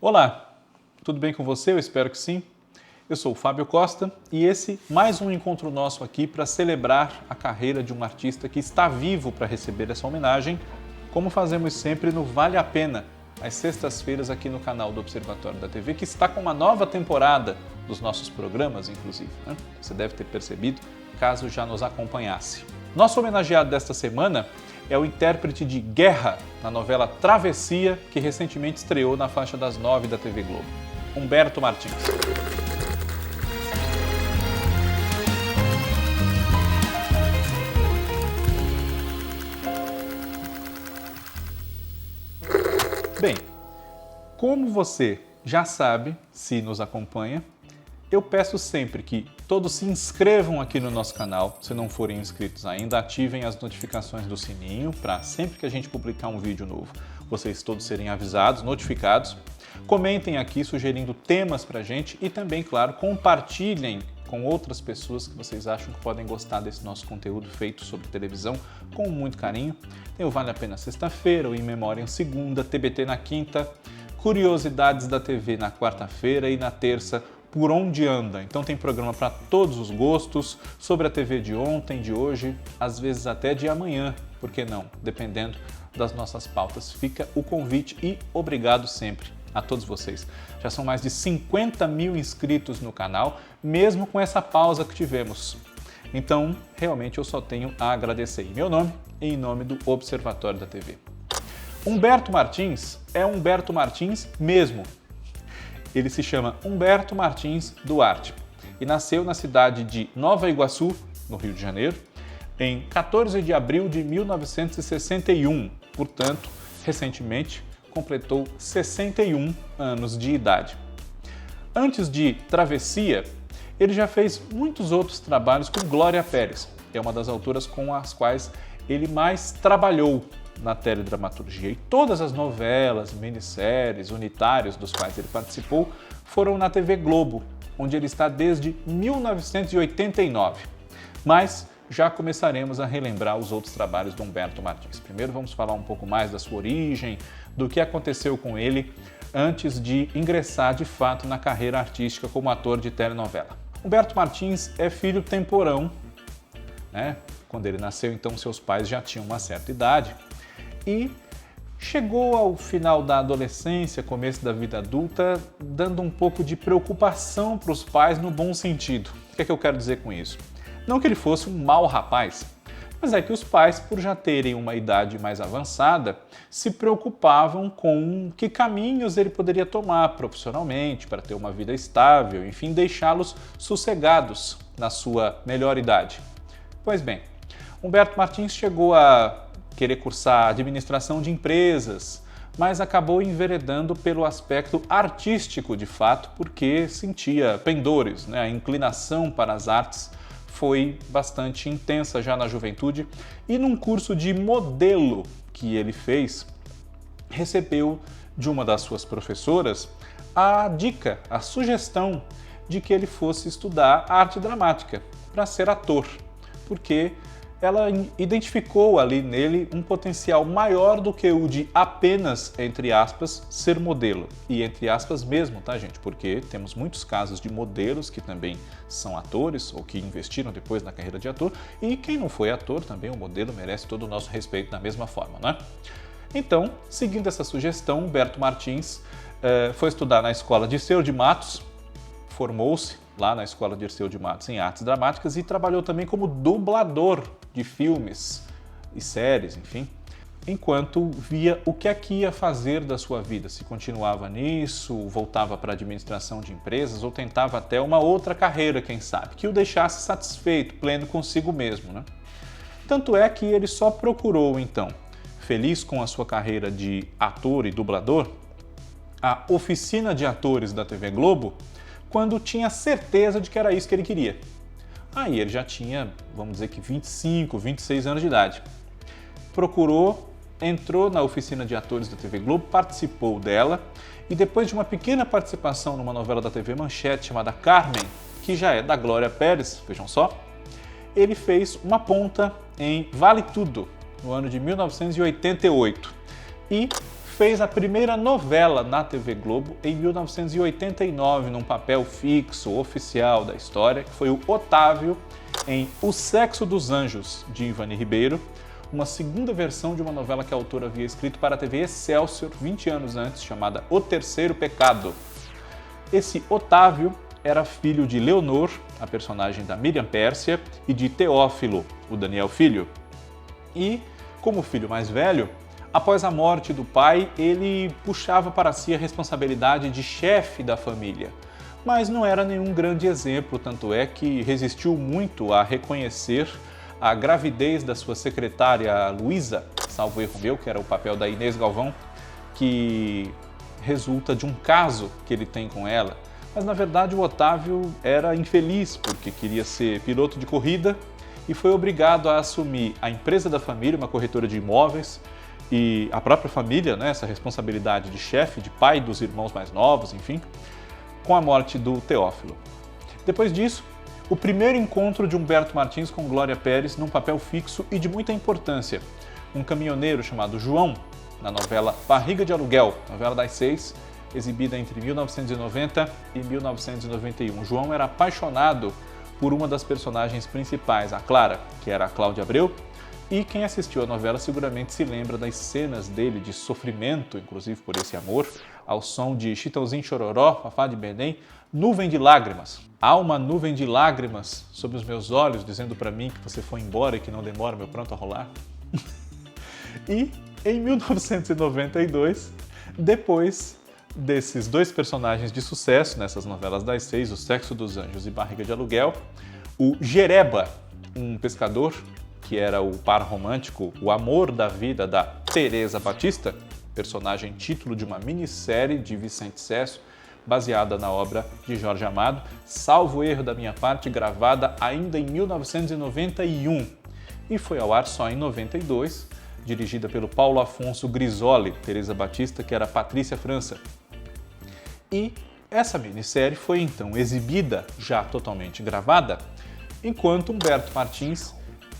Olá, tudo bem com você? Eu espero que sim. Eu sou o Fábio Costa e esse mais um encontro nosso aqui para celebrar a carreira de um artista que está vivo para receber essa homenagem, como fazemos sempre no Vale a Pena, às sextas-feiras aqui no canal do Observatório da TV, que está com uma nova temporada dos nossos programas, inclusive, né? Você deve ter percebido, caso já nos acompanhasse. Nosso homenageado desta semana é o intérprete de Guerra na novela Travessia, que recentemente estreou na faixa das 9 da TV Globo, Humberto Martins. Bem, como você já sabe, se nos acompanha, eu peço sempre que todos se inscrevam aqui no nosso canal, se não forem inscritos ainda, ativem as notificações do sininho para sempre que a gente publicar um vídeo novo, vocês todos serem avisados, notificados. Comentem aqui sugerindo temas para a gente e também, claro, compartilhem com outras pessoas que vocês acham que podem gostar desse nosso conteúdo feito sobre televisão com muito carinho. Tem o Vale a Pena sexta-feira, o In Memória em segunda, TBT na quinta, Curiosidades da TV na quarta-feira e na terça, Por Onde Anda. Então tem programa para todos os gostos, sobre a TV de ontem, de hoje, às vezes até de amanhã, por que não? Dependendo das nossas pautas. Fica o convite e obrigado sempre a todos vocês. Já são mais de 50 mil inscritos no canal, mesmo com essa pausa que tivemos. Então, realmente eu só tenho a agradecer em meu nome e em nome do Observatório da TV. Humberto Martins é Humberto Martins mesmo. Ele se chama Humberto Martins Duarte e nasceu na cidade de Nova Iguaçu, no Rio de Janeiro, em 14 de abril de 1961. Portanto, recentemente completou 61 anos de idade. Antes de Travessia, ele já fez muitos outros trabalhos com Glória Pérez, que é uma das autoras com as quais ele mais trabalhou na teledramaturgia. E todas as novelas, minisséries, unitários dos quais ele participou foram na TV Globo, onde ele está desde 1989. Mas já começaremos a relembrar os outros trabalhos do Humberto Martins. Primeiro vamos falar um pouco mais da sua origem, do que aconteceu com ele antes de ingressar de fato na carreira artística como ator de telenovela. Humberto Martins é filho temporão, né? Quando ele nasceu, então, seus pais já tinham uma certa idade e chegou ao final da adolescência, começo da vida adulta, dando um pouco de preocupação para os pais no bom sentido. O que é que eu quero dizer com isso? Não que ele fosse um mau rapaz, mas é que os pais, por já terem uma idade mais avançada, se preocupavam com que caminhos ele poderia tomar profissionalmente para ter uma vida estável, enfim, deixá-los sossegados na sua melhor idade. Pois bem, Humberto Martins chegou a querer cursar administração de empresas, mas acabou enveredando pelo aspecto artístico de fato, porque sentia pendores, né? A inclinação para as artes foi bastante intensa já na juventude e num curso de modelo que ele fez, recebeu de uma das suas professoras a dica, a sugestão de que ele fosse estudar arte dramática para ser ator, porque ela identificou ali nele um potencial maior do que o de apenas, entre aspas, ser modelo. E entre aspas mesmo, tá, gente? Porque temos muitos casos de modelos que também são atores ou que investiram depois na carreira de ator. E quem não foi ator, também o modelo merece todo o nosso respeito da mesma forma, né? Então, seguindo essa sugestão, Humberto Martins foi estudar na Escola Dirceu de Matos, formou-se lá na Escola Dirceu de Matos em Artes Dramáticas e trabalhou também como dublador de filmes e séries, enfim, enquanto via o que é que ia fazer da sua vida, se continuava nisso, voltava para a administração de empresas ou tentava até uma outra carreira, quem sabe, que o deixasse satisfeito, pleno consigo mesmo, né? Tanto é que ele só procurou, então, feliz com a sua carreira de ator e dublador, a oficina de atores da TV Globo, quando tinha certeza de que era isso que ele queria. Aí ele já tinha, vamos dizer que 25, 26 anos de idade. Procurou, entrou na oficina de atores da TV Globo, participou dela e depois de uma pequena participação numa novela da TV Manchete chamada Carmen, que já é da Glória Pérez, vejam só, ele fez uma ponta em Vale Tudo, no ano de 1988 e fez a primeira novela na TV Globo em 1989, num papel fixo, oficial da história, que foi o Otávio em O Sexo dos Anjos, de Ivani Ribeiro, uma segunda versão de uma novela que a autora havia escrito para a TV Excelsior 20 anos antes, chamada O Terceiro Pecado. Esse Otávio era filho de Leonor, a personagem da Miriam Pérsia, e de Teófilo, o Daniel Filho. E, como filho mais velho, após a morte do pai, ele puxava para si a responsabilidade de chefe da família. Mas não era nenhum grande exemplo, tanto é que resistiu muito a reconhecer a gravidez da sua secretária Luísa, salvo erro meu, que era o papel da Inês Galvão, que resulta de um caso que ele tem com ela. Mas na verdade o Otávio era infeliz porque queria ser piloto de corrida e foi obrigado a assumir a empresa da família, uma corretora de imóveis, e a própria família, né, essa responsabilidade de chefe, de pai dos irmãos mais novos, enfim, com a morte do Teófilo. Depois disso, o primeiro encontro de Humberto Martins com Glória Pérez num papel fixo e de muita importância. Um caminhoneiro chamado João, na novela Barriga de Aluguel, novela das 6, exibida entre 1990 e 1991. João era apaixonado por uma das personagens principais, a Clara, que era a Cláudia Abreu, e quem assistiu a novela seguramente se lembra das cenas dele de sofrimento, inclusive por esse amor, ao som de Chitãozinho Chororó, Fafá de Belém, Nuvem de Lágrimas. Há uma nuvem de lágrimas sobre os meus olhos, dizendo para mim que você foi embora e que não demora meu pranto a rolar. E em 1992, depois desses dois personagens de sucesso nessas novelas das 6, O Sexo dos Anjos e Barriga de Aluguel, o Jereba, um pescador que era o par romântico, o amor da vida da Teresa Batista, personagem título de uma minissérie de Vicente Sesso, baseada na obra de Jorge Amado, salvo erro da minha parte, gravada ainda em 1991 e foi ao ar só em 92, dirigida pelo Paulo Afonso Grisoli, Teresa Batista, que era Patrícia França. E essa minissérie foi então exibida, já totalmente gravada, enquanto Humberto Martins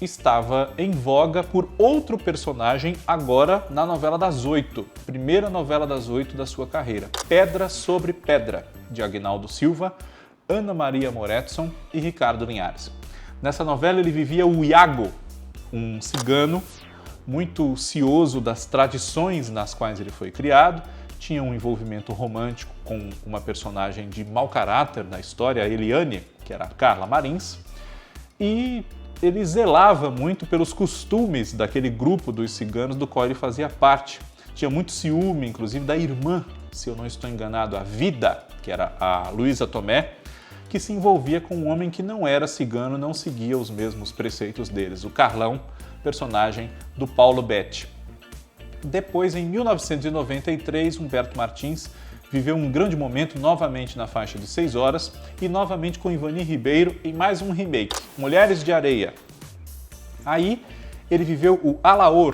estava em voga por outro personagem agora na novela das 8, primeira novela das 8 da sua carreira, Pedra sobre Pedra, de Aguinaldo Silva, Ana Maria Moretson e Ricardo Linhares. Nessa novela ele vivia o Iago, um cigano muito cioso das tradições nas quais ele foi criado, tinha um envolvimento romântico com uma personagem de mau caráter na história, a Eliane, que era a Carla Marins, e ele zelava muito pelos costumes daquele grupo dos ciganos do qual ele fazia parte. Tinha muito ciúme, inclusive, da irmã, se eu não estou enganado, a Vida, que era a Luísa Tomé, que se envolvia com um homem que não era cigano, não seguia os mesmos preceitos deles, o Carlão, personagem do Paulo Betti. Depois, em 1993, Humberto Martins viveu um grande momento novamente na faixa de 6 horas e novamente com Ivani Ribeiro em mais um remake, Mulheres de Areia. Aí ele viveu o Alaor,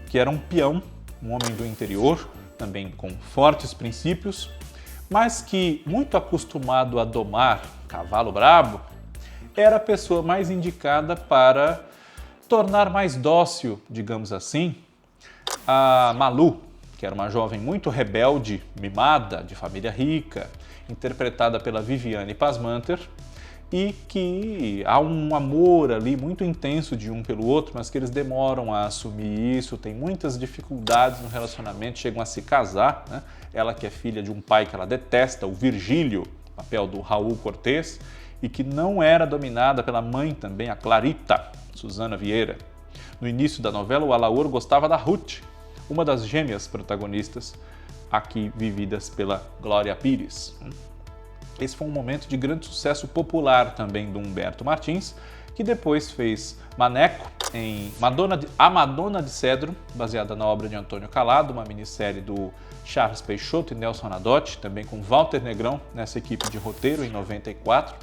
que era um peão, um homem do interior, também com fortes princípios, mas que, muito acostumado a domar cavalo brabo, era a pessoa mais indicada para tornar mais dócil, digamos assim, a Malu, que era uma jovem muito rebelde, mimada, de família rica, interpretada pela Viviane Pasmanter, e que há um amor ali muito intenso de um pelo outro, mas que eles demoram a assumir isso, tem muitas dificuldades no relacionamento, chegam a se casar, né? Ela que é filha de um pai que ela detesta, o Virgílio, papel do Raul Cortez, e que não era dominada pela mãe também, a Clarita, Susana Vieira. No início da novela, o Alaor gostava da Ruth, uma das gêmeas protagonistas aqui vividas pela Glória Pires. Esse foi um momento de grande sucesso popular também do Humberto Martins, que depois fez Maneco em A Madonna de Cedro, baseada na obra de Antônio Calado, uma minissérie do Charles Peixoto e Nelson Nadotti, também com Walter Negrão nessa equipe de roteiro em 94.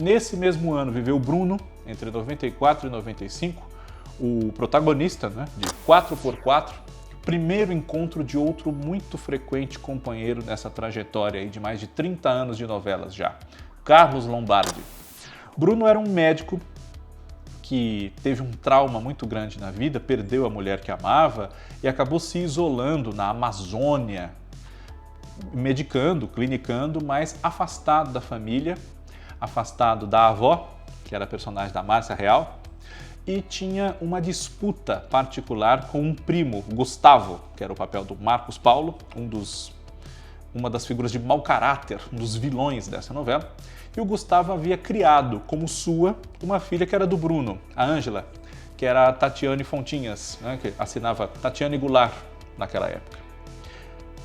Nesse mesmo ano viveu Bruno, entre 94 e 95, o protagonista, né, de 4x4, primeiro encontro de outro muito frequente companheiro nessa trajetória aí de mais de 30 anos de novelas já, Carlos Lombardi. Bruno era um médico que teve um trauma muito grande na vida, perdeu a mulher que amava e acabou se isolando na Amazônia, medicando, clinicando, mas afastado da família, afastado da avó, que era a personagem da Márcia Real, e tinha uma disputa particular com um primo, Gustavo, que era o papel do Marcos Paulo, uma das figuras de mau caráter, um dos vilões dessa novela. E o Gustavo havia criado como sua uma filha que era do Bruno, a Ângela, que era a Tatiane Fontinhas, né, que assinava Tatiane Goulart naquela época.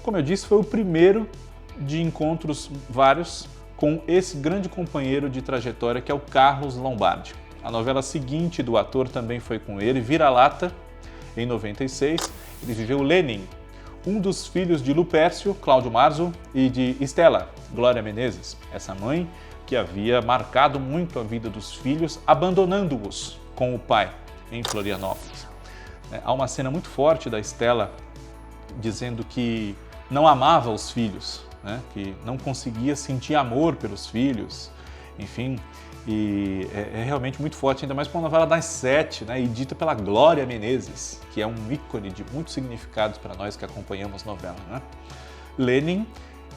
Como eu disse, foi o primeiro de encontros vários com esse grande companheiro de trajetória que é o Carlos Lombardi. A novela seguinte do ator também foi com ele, Vira-Lata, em 96. Ele viveu Lenin, um dos filhos de Lupércio, Cláudio Marzo, e de Estela, Glória Menezes, essa mãe que havia marcado muito a vida dos filhos, abandonando-os com o pai em Florianópolis. Há uma cena muito forte da Estela dizendo que não amava os filhos, né? Que não conseguia sentir amor pelos filhos, enfim, e é realmente muito forte, ainda mais para uma novela das 7, né? E dita pela Glória Menezes, que é um ícone de muitos significados para nós que acompanhamos novela, né? Lenin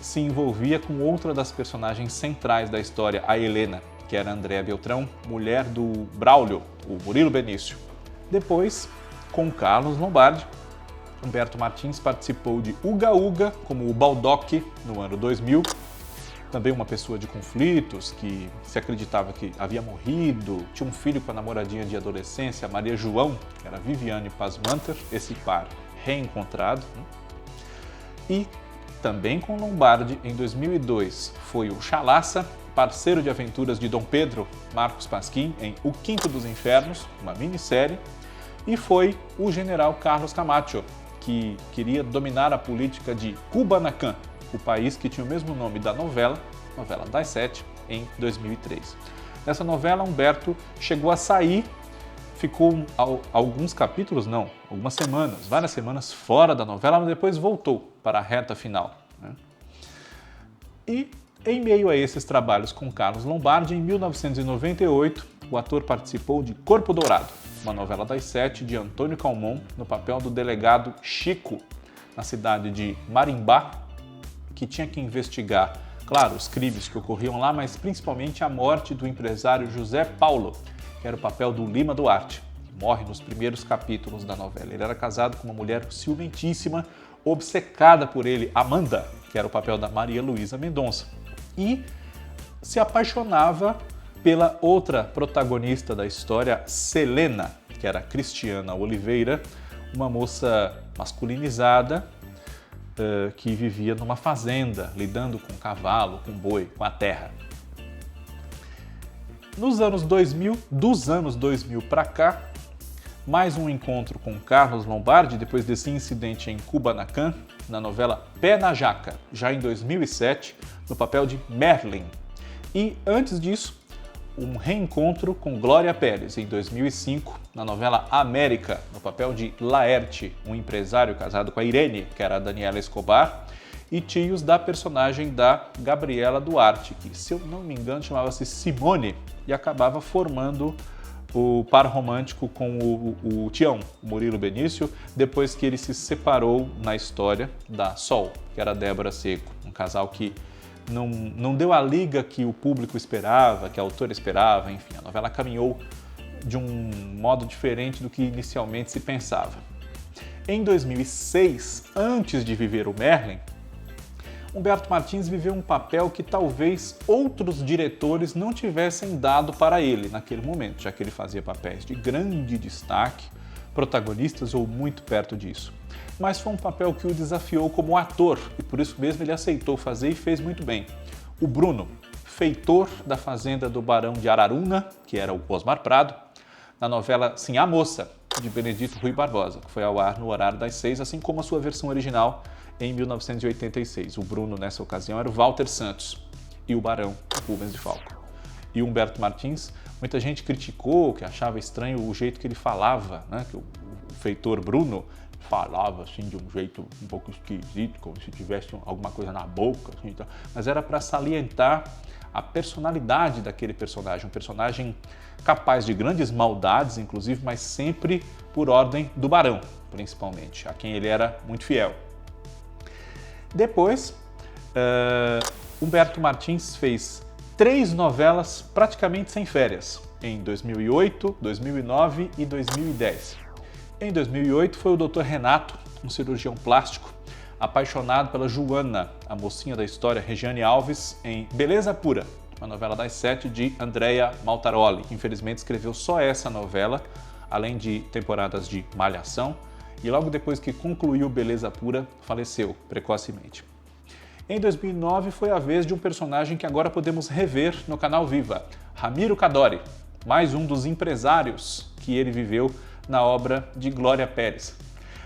se envolvia com outra das personagens centrais da história, a Helena, que era Andréa Beltrão, mulher do Braulio, o Murilo Benício. Depois, com Carlos Lombardi, Humberto Martins participou de Uga Uga como o Baldock no ano 2000, também uma pessoa de conflitos, que se acreditava que havia morrido, tinha um filho com a namoradinha de adolescência, Maria João, que era Viviane Pasmanter, esse par reencontrado, né? E também com Lombardi, em 2002, foi o Chalaça, parceiro de aventuras de Dom Pedro, Marcos Pasquim, em O Quinto dos Infernos, uma minissérie, e foi o general Carlos Camacho, que queria dominar a política de Kubanacan, o país que tinha o mesmo nome da novela das 7, em 2003. Nessa novela, Humberto chegou a sair, ficou alguns capítulos, não, algumas semanas, várias semanas fora da novela, mas depois voltou para a reta final, né? E em meio a esses trabalhos com Carlos Lombardi, em 1998, o ator participou de Corpo Dourado, uma novela das 7 de Antônio Calmon, no papel do delegado Chico, na cidade de Marimbá, que tinha que investigar, claro, os crimes que ocorriam lá, mas principalmente a morte do empresário José Paulo, que era o papel do Lima Duarte, que morre nos primeiros capítulos da novela. Ele era casado com uma mulher ciumentíssima, obcecada por ele, Amanda, que era o papel da Maria Luísa Mendonça, e se apaixonava pela outra protagonista da história, Selena, que era Cristiana Oliveira, uma moça masculinizada, que vivia numa fazenda, lidando com cavalo, com boi, com a terra. Dos anos 2000 para cá, mais um encontro com Carlos Lombardi, depois desse incidente em Kubanacan, na novela Pé na Jaca, já em 2007, no papel de Merlin. E antes disso, um reencontro com Glória Pérez, em 2005, na novela América, no papel de Laerte, um empresário casado com a Irene, que era a Daniela Escobar, e tios da personagem da Gabriela Duarte, que, se eu não me engano, chamava-se Simone, e acabava formando o par romântico com o Tião, o Murilo Benício, depois que ele se separou na história da Sol, que era a Débora Seco, um casal que não deu a liga que o público esperava, que a autora esperava, enfim, a novela caminhou de um modo diferente do que inicialmente se pensava. Em 2006, antes de viver o Merlin, Humberto Martins viveu um papel que talvez outros diretores não tivessem dado para ele naquele momento, já que ele fazia papéis de grande destaque, protagonistas ou muito perto disso. Mas foi um papel que o desafiou como ator e por isso mesmo ele aceitou fazer e fez muito bem. O Bruno, feitor da fazenda do Barão de Araruna, que era o Osmar Prado, na novela Sim, a Moça, de Benedito Rui Barbosa, que foi ao ar no horário das 6, assim como a sua versão original em 1986. O Bruno, nessa ocasião, era o Walter Santos e o Barão, Rubens de Falco. E o Humberto Martins, muita gente criticou, que achava estranho o jeito que ele falava, né? Que o feitor Bruno falava assim de um jeito um pouco esquisito, como se tivesse alguma coisa na boca, assim, mas era para salientar a personalidade daquele personagem, um personagem capaz de grandes maldades, inclusive, mas sempre por ordem do barão, principalmente, a quem ele era muito fiel. Depois, Humberto Martins fez 3 novelas praticamente sem férias, em 2008, 2009 e 2010. Em 2008 foi o Dr. Renato, um cirurgião plástico, apaixonado pela Joana, a mocinha da história Regiane Alves, em Beleza Pura, uma novela das 7 de Andrea Maltaroli, que infelizmente escreveu só essa novela, além de temporadas de Malhação, e logo depois que concluiu Beleza Pura, faleceu precocemente. Em 2009 foi a vez de um personagem que agora podemos rever no canal Viva, Ramiro Cadore, mais um dos empresários que ele viveu na obra de Glória Pérez.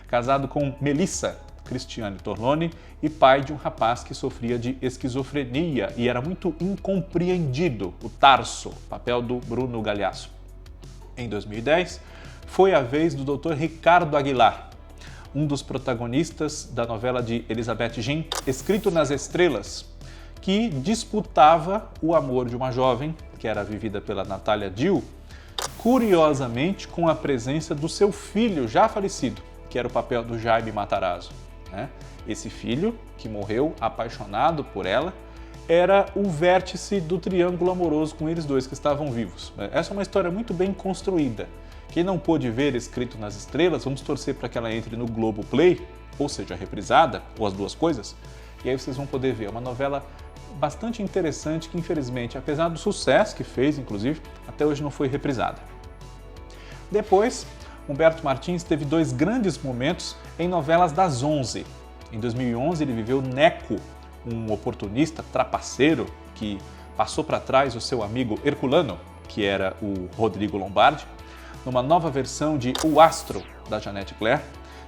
Casado com Melissa Cristiane Torlone e pai de um rapaz que sofria de esquizofrenia e era muito incompreendido, o Tarso, papel do Bruno Galhaço. Em 2010, foi a vez do Dr. Ricardo Aguilar, um dos protagonistas da novela de Elizabeth Jean, Escrito nas Estrelas, que disputava o amor de uma jovem, que era vivida pela Natália Dill, curiosamente com a presença do seu filho já falecido, que era o papel do Jaime Matarazzo. Esse filho, que morreu apaixonado por ela, era o vértice do triângulo amoroso com eles dois que estavam vivos. Essa é uma história muito bem construída. Quem não pôde ver Escrito nas Estrelas, vamos torcer para que ela entre no Globoplay, ou seja, reprisada, ou as duas coisas, e aí vocês vão poder ver. É uma novela bastante interessante que, infelizmente, apesar do sucesso que fez, inclusive, até hoje não foi reprisada. Depois, Humberto Martins teve 2 grandes momentos em novelas das 11. Em 2011, ele viveu Neco, um oportunista trapaceiro que passou para trás o seu amigo Herculano, que era o Rodrigo Lombardi, numa nova versão de O Astro, da Janete Claire,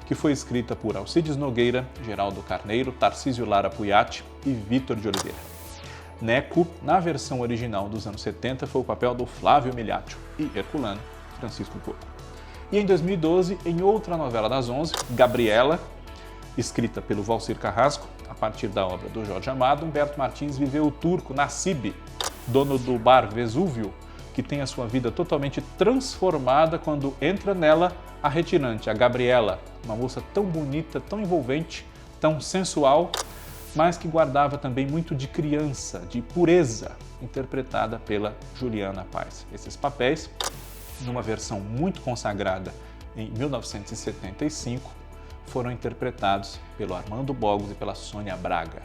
que foi escrita por Alcides Nogueira, Geraldo Carneiro, Tarcísio Lara Puiati e Vitor de Oliveira. Neco, na versão original dos anos 70, foi o papel do Flávio Miliaccio e Herculano, Francisco Coco. E em 2012, em outra novela das 11, Gabriela, escrita pelo Valcir Carrasco, a partir da obra do Jorge Amado, Humberto Martins viveu o turco Nassib, dono do bar Vesúvio, que tem a sua vida totalmente transformada quando entra nela a retirante, a Gabriela, uma moça tão bonita, tão envolvente, tão sensual, mas que guardava também muito de criança, de pureza, interpretada pela Juliana Paz. Esses papéis, numa versão muito consagrada em 1975, foram interpretados pelo Armando Bogos e pela Sônia Braga.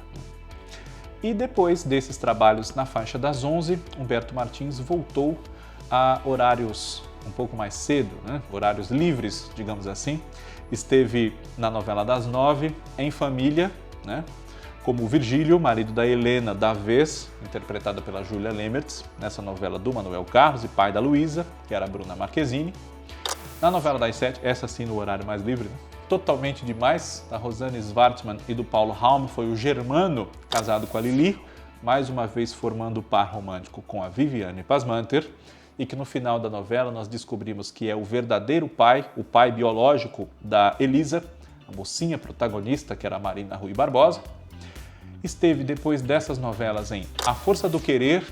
E depois desses trabalhos na faixa das 11, Humberto Martins voltou a horários um pouco mais cedo, horários livres, digamos assim. Esteve na novela das 9, Em Família, como Virgílio, marido da Helena da Vez, interpretada pela Júlia Lemertz, nessa novela do Manuel Carlos e pai da Luísa, que era a Bruna Marquezine. Na novela das 7, essa sim no horário mais livre, Totalmente Demais, da Rosane Svartman e do Paulo Raum, foi o Germano casado com a Lili, mais uma vez formando o par romântico com a Viviane Pasmanter, e que no final da novela nós descobrimos que é o verdadeiro pai, o pai biológico da Elisa, a mocinha protagonista, que era a Marina Rui Barbosa. Esteve depois dessas novelas em A Força do Querer,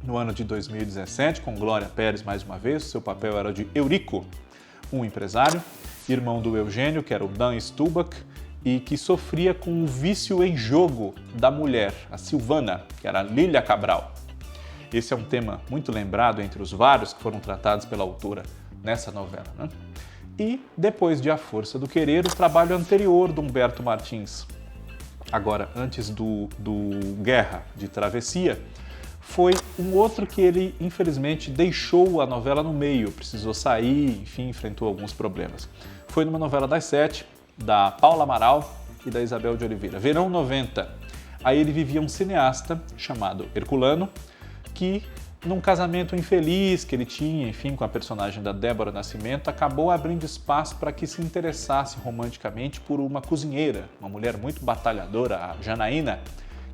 no ano de 2017, com Glória Pérez mais uma vez. Seu papel era de Eurico, um empresário, irmão do Eugênio, que era o Dan Stubach, e que sofria com o vício em jogo da mulher, a Silvana, que era a Lília Cabral. Esse é um tema muito lembrado entre os vários que foram tratados pela autora nessa novela. E, depois de A Força do Querer, o trabalho anterior do Humberto Martins, agora antes do Guerra de Travessia, foi um outro que ele, infelizmente, deixou a novela no meio, precisou sair, enfim, enfrentou alguns problemas. Foi numa novela das 7, da Paula Amaral e da Isabel de Oliveira, Verão 90. Aí ele vivia um cineasta chamado Herculano, que, num casamento infeliz que ele tinha, enfim, com a personagem da Débora Nascimento, acabou abrindo espaço para que se interessasse romanticamente por uma cozinheira, uma mulher muito batalhadora, a Janaína,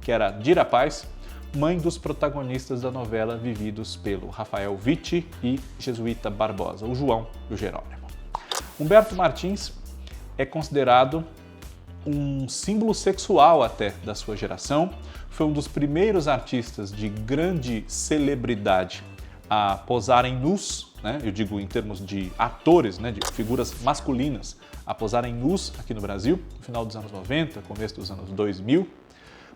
que era Dira Paz, mãe dos protagonistas da novela vividos pelo Rafael Witt e Jesuíta Barbosa, o João e o Jerônimo. Humberto Martins é considerado um símbolo sexual até da sua geração, foi um dos primeiros artistas de grande celebridade a posarem nus, né? Eu digo em termos de atores, né? De figuras masculinas, a posarem nus aqui no Brasil, no final dos anos 90, começo dos anos 2000.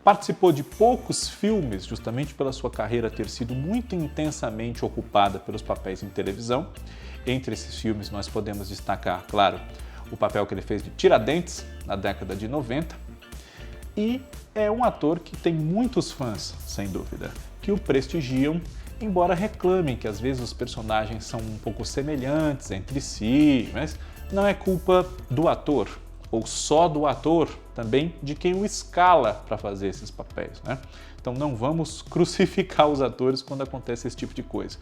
Participou de poucos filmes, justamente pela sua carreira ter sido muito intensamente ocupada pelos papéis em televisão. Entre esses filmes nós podemos destacar, claro, o papel que ele fez de Tiradentes, na década de 90. E é um ator que tem muitos fãs, sem dúvida, que o prestigiam, embora reclamem que às vezes os personagens são um pouco semelhantes entre si, mas não é culpa do ator, ou só do ator, também de quem o escala para fazer esses papéis, né? Então não vamos crucificar os atores quando acontece esse tipo de coisa.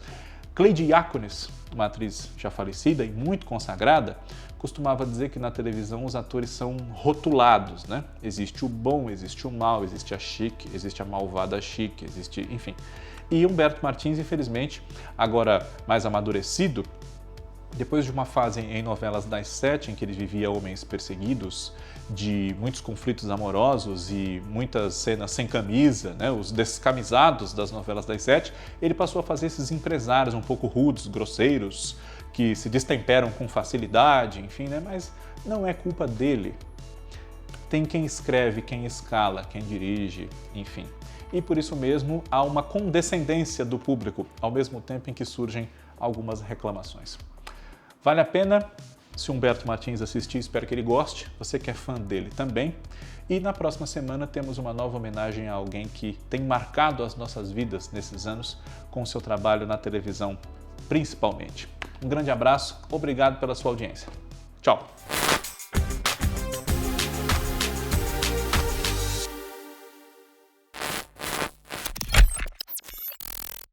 Cleide Diáconis, uma atriz já falecida e muito consagrada, costumava dizer que na televisão os atores são rotulados, né? Existe o bom, existe o mal, existe a chique, existe a malvada chique, existe, enfim. E Humberto Martins, infelizmente, agora mais amadurecido, depois de uma fase em novelas das 7 em que ele vivia homens perseguidos, de muitos conflitos amorosos e muitas cenas sem camisa, né, os descamisados das novelas das 7, ele passou a fazer esses empresários um pouco rudes, grosseiros, que se destemperam com facilidade, enfim, né, mas não é culpa dele. Tem quem escreve, quem escala, quem dirige, enfim. E por isso mesmo há uma condescendência do público, ao mesmo tempo em que surgem algumas reclamações. Vale a pena? Se Humberto Martins assistir, espero que ele goste. Você que é fã dele também. E na próxima semana temos uma nova homenagem a alguém que tem marcado as nossas vidas nesses anos com o seu trabalho na televisão, principalmente. Um grande abraço, obrigado pela sua audiência. Tchau!